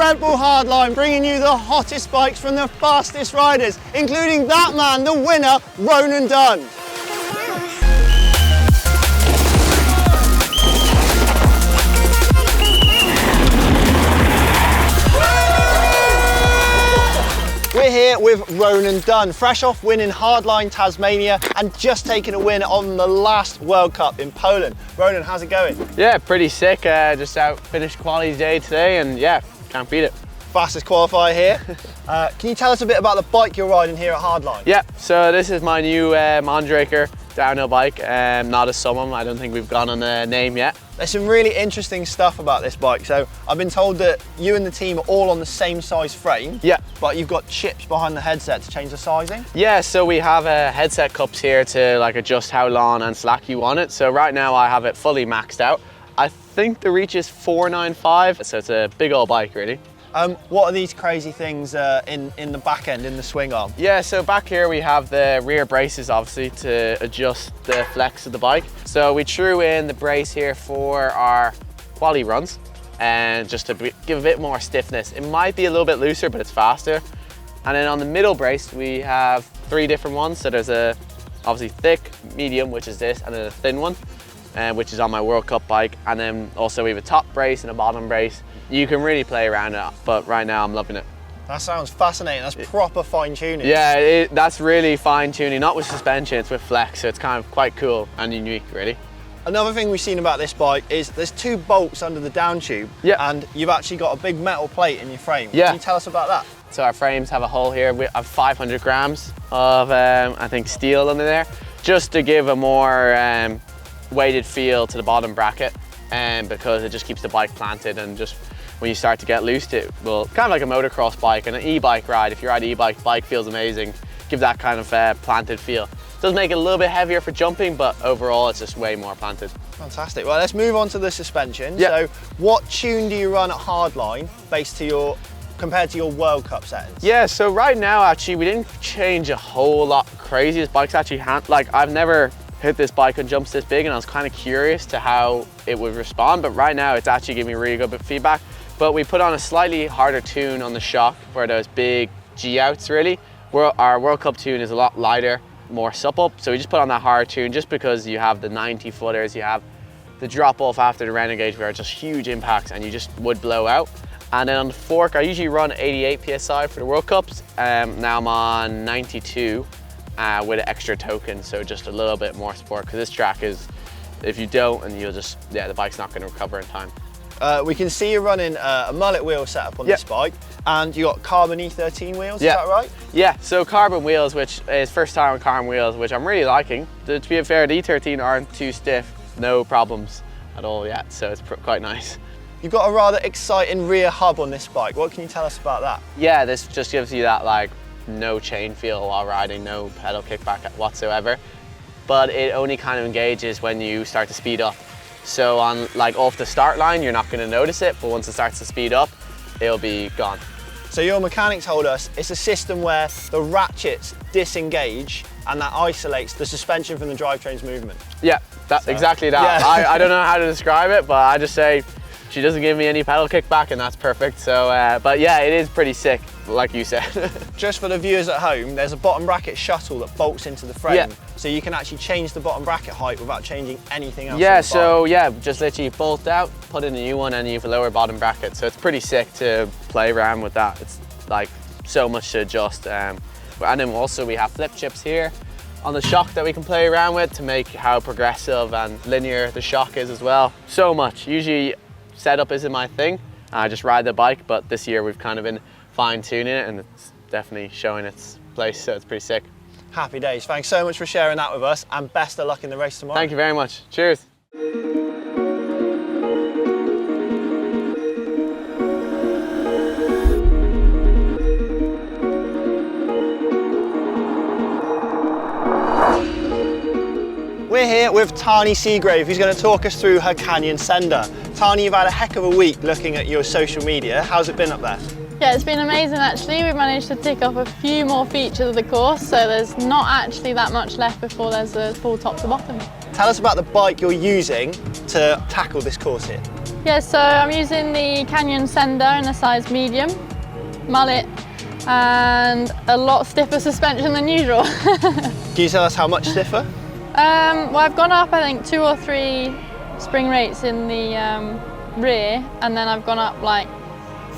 Red Bull Hardline, bringing you the hottest bikes from the fastest riders, including that man, the winner, Ronan Dunne. We're here with Ronan Dunne, fresh off winning Hardline Tasmania and just taking a win on the last World Cup in Poland. Ronan, how's it going? Yeah, pretty sick. Just finished quality day today and yeah, can't beat it. Fastest qualifier here. Can you tell us a bit about the bike you're riding here at Hardline? Yeah, so this is my new Mondraker downhill bike, not a Summum. I don't think we've gone on a name yet. There's some really interesting stuff about this bike. So I've been told that you and the team are all on the same size frame. Yeah. But you've got chips behind the headset to change the sizing? Yeah, so we have headset cups here to adjust how long and slack you want it. So right now I have it fully maxed out. I think the reach is 495, so it's a big old bike really. What are these crazy things in the back end, in the swing arm? Yeah, so back here we have the rear braces obviously to adjust the flex of the bike. So we threw in the brace here for our quali runs and just to give a bit more stiffness. It might be a little bit looser, but it's faster. And then on the middle brace, we have 3 different ones. So there's obviously thick, medium, which is this, and then a thin one, which is on my World Cup bike. And then also we have a top brace and a bottom brace. You can really play around it, but right now I'm loving it. That sounds fascinating. That's proper fine tuning. Yeah, that's really fine tuning, not with suspension, it's with flex. So it's kind of quite cool and unique, really. Another thing we've seen about this bike is there's 2 bolts under the down tube, and you've actually got a big metal plate in your frame. Yeah. Can you tell us about that? So our frames have a hole here. We have 500 grams of, I think, steel under there, just to give a more weighted feel to the bottom bracket, because it just keeps the bike planted, and just when you start to get loose, it will kind of like a motocross bike and an e-bike ride. If you ride an e-bike, bike feels amazing. Give that kind of planted feel. It does make it a little bit heavier for jumping, but overall it's just way more planted. Fantastic. Well, let's move on to the suspension. Yeah. So what tune do you run at Hardline compared to your World Cup settings? Yeah, so right now actually we didn't change a whole lot crazy. This bike's actually, I've never hit this bike on jumps this big, and I was kind of curious to how it would respond, but right now it's actually giving me really good feedback. But we put on a slightly harder tune on the shock for those big G-outs really. Our World Cup tune is a lot lighter, more supple, so we just put on that hard tune just because you have the 90 footers, you have the drop off after the renegade where it's just huge impacts and you just would blow out. And then on the fork, I usually run 88 PSI for the World Cups. Now I'm on 92 with an extra token, so just a little bit more sport, because this track is, if you don't, and you'll just, yeah, the bike's not going to recover in time. We can see you running a mullet wheel setup on this bike, and you got carbon E13 wheels, is that right? Yeah, so carbon wheels, which is first time on carbon wheels, which I'm really liking. To be fair, the E13 aren't too stiff, no problems at all yet, so it's quite nice. You've got a rather exciting rear hub on this bike. What can you tell us about that? Yeah, this just gives you that no chain feel while riding, no pedal kickback whatsoever, but it only kind of engages when you start to speed up. So on off the start line, you're not going to notice it, but once it starts to speed up, it'll be gone. So your mechanics told us it's a system where the ratchets disengage and that isolates the suspension from the drivetrain's movement. Yeah, exactly that. Yeah. I don't know how to describe it, but I just say she doesn't give me any pedal kickback and that's perfect. So, but yeah, it is pretty sick, like you said. Just for the viewers at home, there's a bottom bracket shuttle that bolts into the frame. So you can actually change the bottom bracket height without changing anything else. Yeah, so yeah, just literally bolt out, put in a new one, and you have a lower bottom bracket. So it's pretty sick to play around with that. It's so much to adjust. And then also we have flip chips here on the shock that we can play around with to make how progressive and linear the shock is as well. So much. Usually setup isn't my thing. I just ride the bike, but this year we've kind of been fine tuning it and it's definitely showing its place, so it's pretty sick. Happy days. Thanks so much for sharing that with us, and best of luck in the race tomorrow. Thank you very much. Cheers. We're here with Tahneé Seagrave, who's going to talk us through her Canyon Sender. Tahneé, you've had a heck of a week looking at your social media. How's it been up there? Yeah, it's been amazing actually. We've managed to tick off a few more features of the course, so there's not actually that much left before there's a full top to bottom. Tell us about the bike you're using to tackle this course here. Yeah, so I'm using the Canyon Sender in a size medium, mullet, and a lot stiffer suspension than usual. Can you tell us how much stiffer? Well, I've gone up, I think, 2 or 3 spring rates in the rear, and then I've gone up like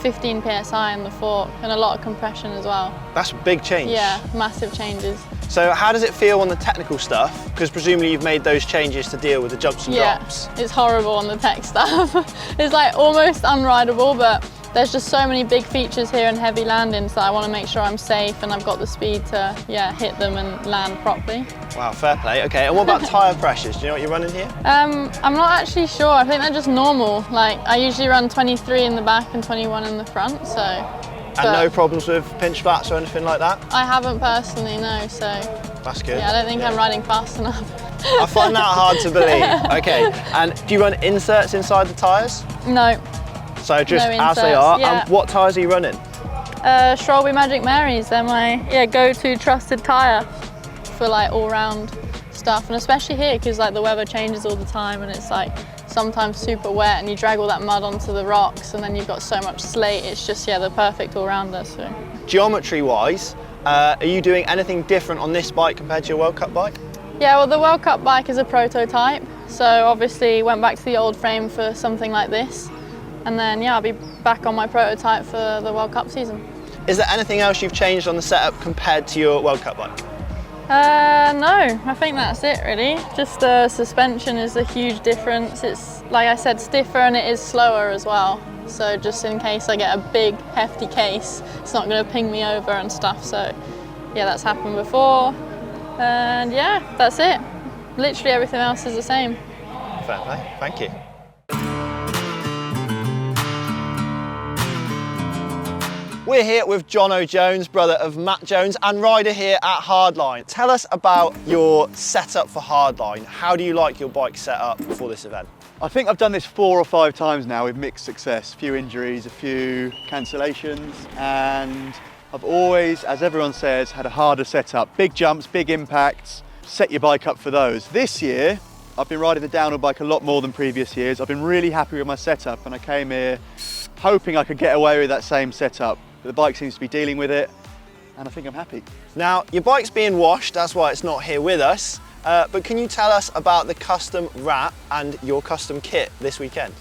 15 psi in the fork, and a lot of compression as well. That's a big change. Yeah, massive changes. So how does it feel on the technical stuff? Because presumably you've made those changes to deal with the jumps and drops. It's horrible on the tech stuff. It's like almost unrideable, but there's just so many big features here and heavy landings that I want to make sure I'm safe and I've got the speed to hit them and land properly. Wow, fair play. Okay, and what about tyre pressures? Do you know what you're running here? I'm not actually sure. I think they're just normal. Like I usually run 23 in the back and 21 in the front, so. And no problems with pinch flats or anything like that? I haven't personally, no, so. That's good. Yeah, I don't think I'm riding fast enough. I find that hard to believe. Okay, and do you run inserts inside the tyres? No. So just No as they inserts, are. yeah. And what tyres are you running? Strawberry Magic Marys, they're my go-to trusted tyre for like all-round stuff, and especially here because like the weather changes all the time and it's like sometimes super wet and you drag all that mud onto the rocks and then you've got so much slate. It's just the perfect all-rounder. So. Geometry-wise, are you doing anything different on this bike compared to your World Cup bike? Yeah, well the World Cup bike is a prototype, so obviously went back to the old frame for something like this, and then I'll be back on my prototype for the World Cup season. Is there anything else you've changed on the setup compared to your World Cup bike? No, I think that's it really. Just the suspension is a huge difference. It's, like I said, stiffer and it is slower as well. So just in case I get a big, hefty case, it's not going to ping me over and stuff. So yeah, that's happened before. And yeah, that's it. Literally everything else is the same. Fair play, thank you. We're here with Jono Jones, brother of Matt Jones, and rider here at Hardline. Tell us about your setup for Hardline. How do you like your bike set up for this event? I think I've done this 4 or 5 times now with mixed success. A few injuries, a few cancellations, and I've always, as everyone says, had a harder setup. Big jumps, big impacts, set your bike up for those. This year, I've been riding the downhill bike a lot more than previous years. I've been really happy with my setup, and I came here hoping I could get away with that same setup. But the bike seems to be dealing with it, and I think I'm happy. Now, your bike's being washed, that's why it's not here with us. But can you tell us about the custom wrap and your custom kit this weekend?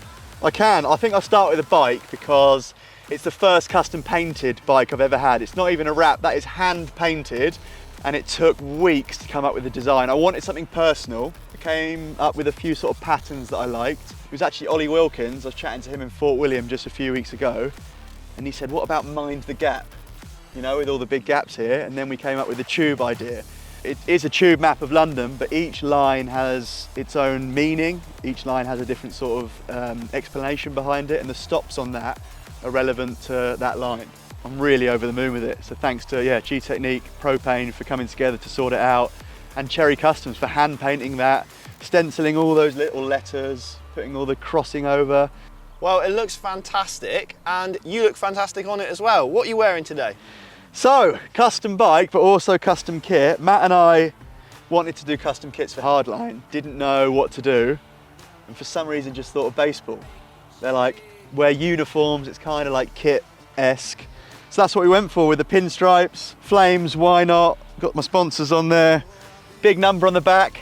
I can. I think I'll start with the bike because it's the first custom painted bike I've ever had. It's not even a wrap, that is hand painted, and it took weeks to come up with the design. I wanted something personal. I came up with a few sort of patterns that I liked. It was actually Ollie Wilkins. I was chatting to him in Fort William just a few weeks ago, and he said, what about mind the gap? You know, with all the big gaps here, and then we came up with the tube idea. It is a tube map of London, but each line has its own meaning. Each line has a different sort of explanation behind it, and the stops on that are relevant to that line. I'm really over the moon with it. So thanks to G-Technique, Propain for coming together to sort it out, and Cherry Customs for hand painting that, stenciling all those little letters, putting all the crossing over. Well, it looks fantastic, and you look fantastic on it as well. What are you wearing today? So, custom bike, but also custom kit. Matt and I wanted to do custom kits for Hardline, didn't know what to do, and for some reason just thought of baseball. They're like, wear uniforms, it's kind of like kit-esque. So that's what we went for with the pinstripes, flames, why not? Got my sponsors on there. Big number on the back.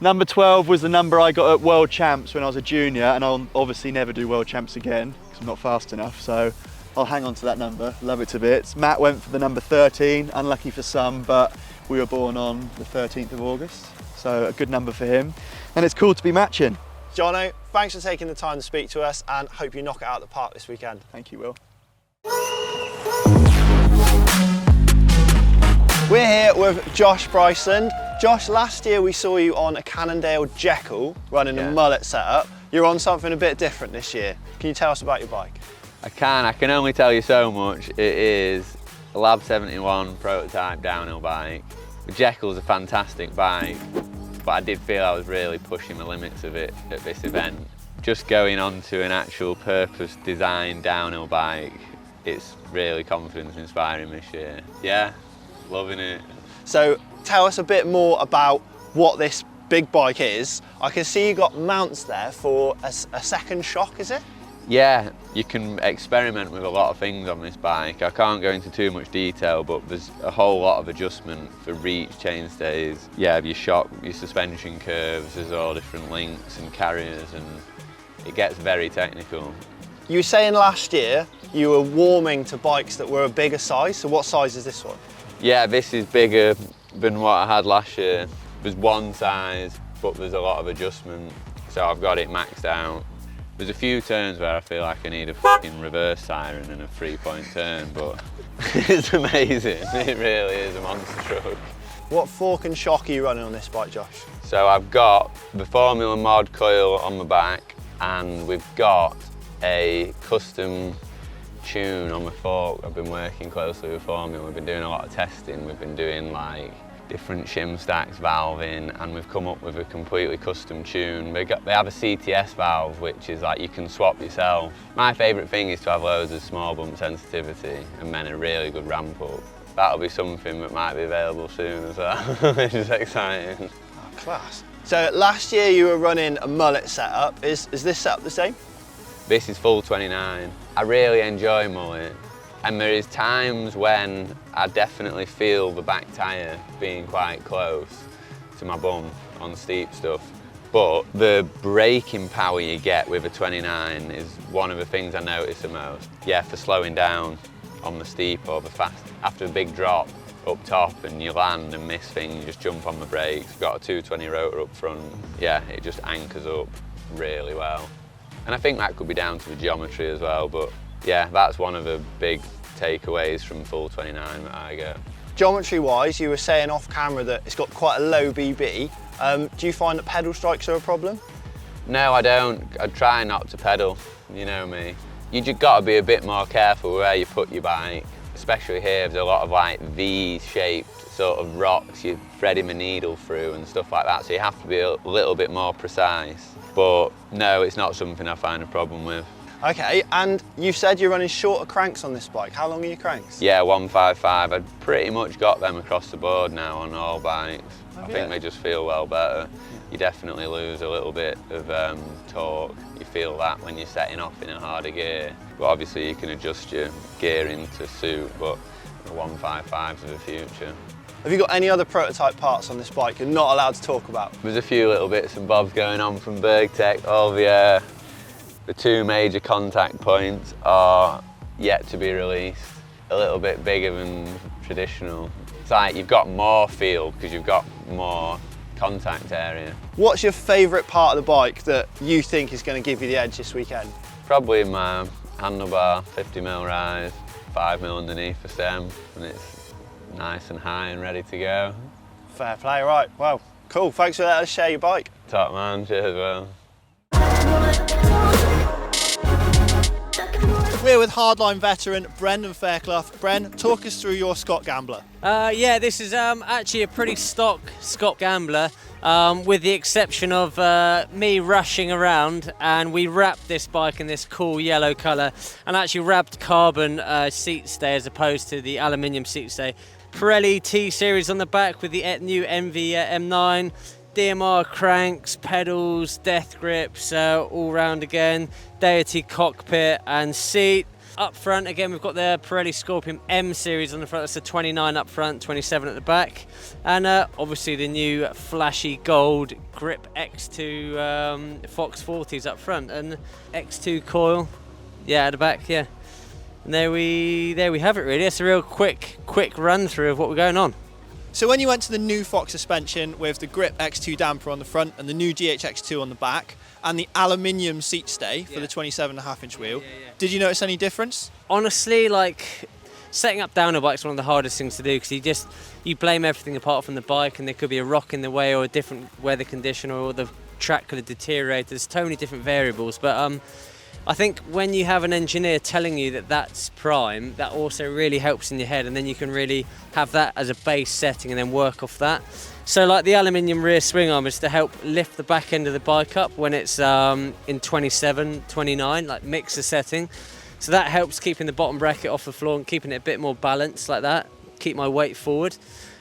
Number 12 was the number I got at World Champs when I was a junior, and I'll obviously never do World Champs again because I'm not fast enough, so I'll hang on to that number, love it to bits. Matt went for the number 13, unlucky for some, but we were born on the 13th of August, so a good number for him. And it's cool to be matching. Jono, thanks for taking the time to speak to us, and hope you knock it out of the park this weekend. Thank you, Will. We're here with Josh Bryceland. Josh, last year we saw you on a Cannondale Jekyll running a mullet setup. You're on something a bit different this year. Can you tell us about your bike? I can only tell you so much. It is a Lab71 prototype downhill bike. The Jekyll's a fantastic bike, but I did feel I was really pushing the limits of it at this event. Just going on to an actual purpose designed downhill bike, it's really confidence inspiring this year. Yeah, loving it. So tell us a bit more about what this big bike is, I can see you got mounts there for a second shock, is it? Yeah, you can experiment with a lot of things on this bike. I can't go into too much detail, but there's a whole lot of adjustment for reach, chainstays. Yeah, your shock, your suspension curves, there's all different links and carriers, and it gets very technical. You were saying last year you were warming to bikes that were a bigger size, so what size is this one? Yeah, this is bigger than what I had last year. There's one size, but there's a lot of adjustment, so I've got it maxed out. There's a few turns where I feel like I need a fucking reverse siren and a 3-point turn, but it's amazing. It really is a monster truck. What fork and shock are you running on this bike, Josh? So I've got the Formula Mod coil on the back, and we've got a custom tune on the fork. I've been working closely with Formula. We've been doing a lot of testing. We've been doing like different shim stacks, valving, and we've come up with a completely custom tune. They have a CTS valve, which is like you can swap yourself. My favourite thing is to have loads of small bump sensitivity and then a really good ramp up. That'll be something that might be available soon as well, which is exciting. Oh, class. So last year you were running a mullet setup. Is this setup the same? This is full 29. I really enjoy mullet. And there is times when I definitely feel the back tyre being quite close to my bum on steep stuff. But the braking power you get with a 29 is one of the things I notice the most. Yeah, for slowing down on the steep or the fast. After a big drop up top and you land and miss things, you just jump on the brakes. You've got a 220 rotor up front. Yeah, it just anchors up really well. And I think that could be down to the geometry as well, but yeah, that's one of the big takeaways from full 29 that I get. Geometry-wise, you were saying off camera that it's got quite a low BB. Do you find that pedal strikes are a problem? No, I don't. I try not to pedal, you know me. You just got to be a bit more careful where you put your bike, especially here. There's a lot of like V-shaped sort of rocks you're threading the needle through and stuff like that, so you have to be a little bit more precise. But no, it's not something I find a problem with. Okay, and you said you're running shorter cranks on this bike. How long are your cranks? Yeah, 155. I've pretty much got them across the board now on all bikes. I think they just feel well better. You definitely lose a little bit of torque. You feel that when you're setting off in a harder gear. But obviously you can adjust your gearing to suit, but the 155's of the future. Have you got any other prototype parts on this bike you're not allowed to talk about? There's a few little bits and bobs going on from BergTech. All the two major contact points are yet to be released. A little bit bigger than traditional. It's like you've got more feel because you've got more contact area. What's your favourite part of the bike that you think is going to give you the edge this weekend? Probably my handlebar, 50mm rise, 5mm underneath the stem, and it's nice and high and ready to go. Fair play, right. Well, cool. Thanks for letting us share your bike. Top man, cheers, well. We're with Hardline veteran Brendan Fairclough. Bren, talk us through your Scott Gambler. Yeah, this is actually a pretty stock Scott Gambler, with the exception of me rushing around, and we wrapped this bike in this cool yellow colour and actually wrapped carbon seat stay as opposed to the aluminium seat stay. Pirelli T-Series on the back with the new MV M9. DMR cranks, pedals, death grips, all round again. Deity cockpit and seat. Up front again we've got the Pirelli Scorpion M series on the front. That's a 29 up front, 27 at the back, and obviously the new flashy gold grip X2 Fox 40s up front, and X2 coil, yeah, at the back, yeah. And there we have it really. It's a real quick run through of what we're going on. So when you went to the new Fox suspension with the Grip X2 damper on the front and the new GHX2 on the back and the aluminium seat stay for the 27.5-inch wheel, did you notice any difference? Honestly, like, setting up downhill bikes is one of the hardest things to do because you blame everything apart from the bike, and there could be a rock in the way or a different weather condition, or the track could have deteriorated. There's so many different variables, but I think when you have an engineer telling you that that's prime, that also really helps in your head, and then you can really have that as a base setting and then work off that. So like the aluminium rear swing arm is to help lift the back end of the bike up when it's in 27, 29, like mixer setting. So that helps keeping the bottom bracket off the floor and keeping it a bit more balanced like that, keep my weight forward.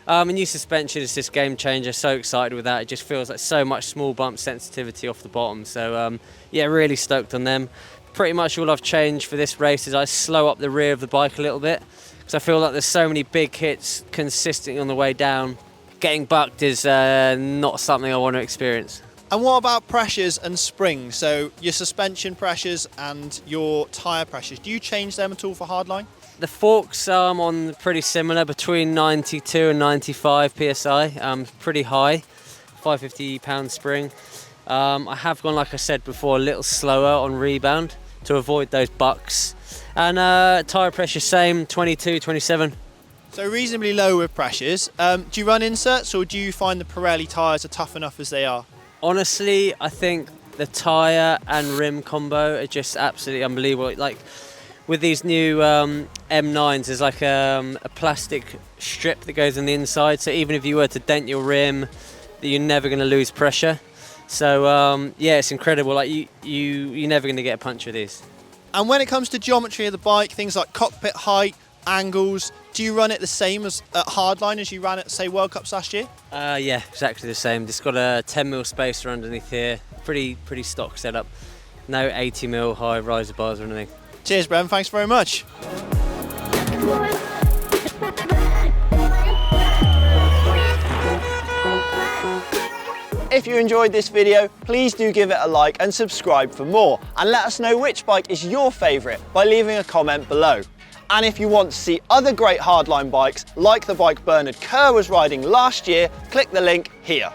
New suspension is just game changer. So excited with that. It just feels like so much small bump sensitivity off the bottom. So yeah, really stoked on them. Pretty much all I've changed for this race is I slow up the rear of the bike a little bit, because I feel like there's so many big hits consistently on the way down. Getting bucked is not something I want to experience. And what about pressures and springs? So your suspension pressures and your tyre pressures, do you change them at all for hardline? The forks on pretty similar, between 92 and 95 psi, pretty high, 550 pound spring. I have gone, like I said before, a little slower on rebound to avoid those bucks. And tyre pressure same, 22, 27. So reasonably low with pressures. Do you run inserts, or do you find the Pirelli tyres are tough enough as they are? Honestly, I think the tyre and rim combo are just absolutely unbelievable. Like with these new M9s, there's like a plastic strip that goes on the inside, so even if you were to dent your rim, you're never going to lose pressure. So yeah, it's incredible. Like you're never going to get a punch with these. And when it comes to geometry of the bike, things like cockpit height, angles, do you run it the same as at hardline as you ran at, say, World Cups last year? Yeah, exactly the same. Just got a 10mm spacer underneath here. Pretty stock setup. No 80mm high riser bars or anything. Cheers, Bren. Thanks very much. If you enjoyed this video, please do give it a like and subscribe for more. And let us know which bike is your favourite by leaving a comment below. And if you want to see other great hardline bikes like the bike Bernard Kerr was riding last year, click the link here.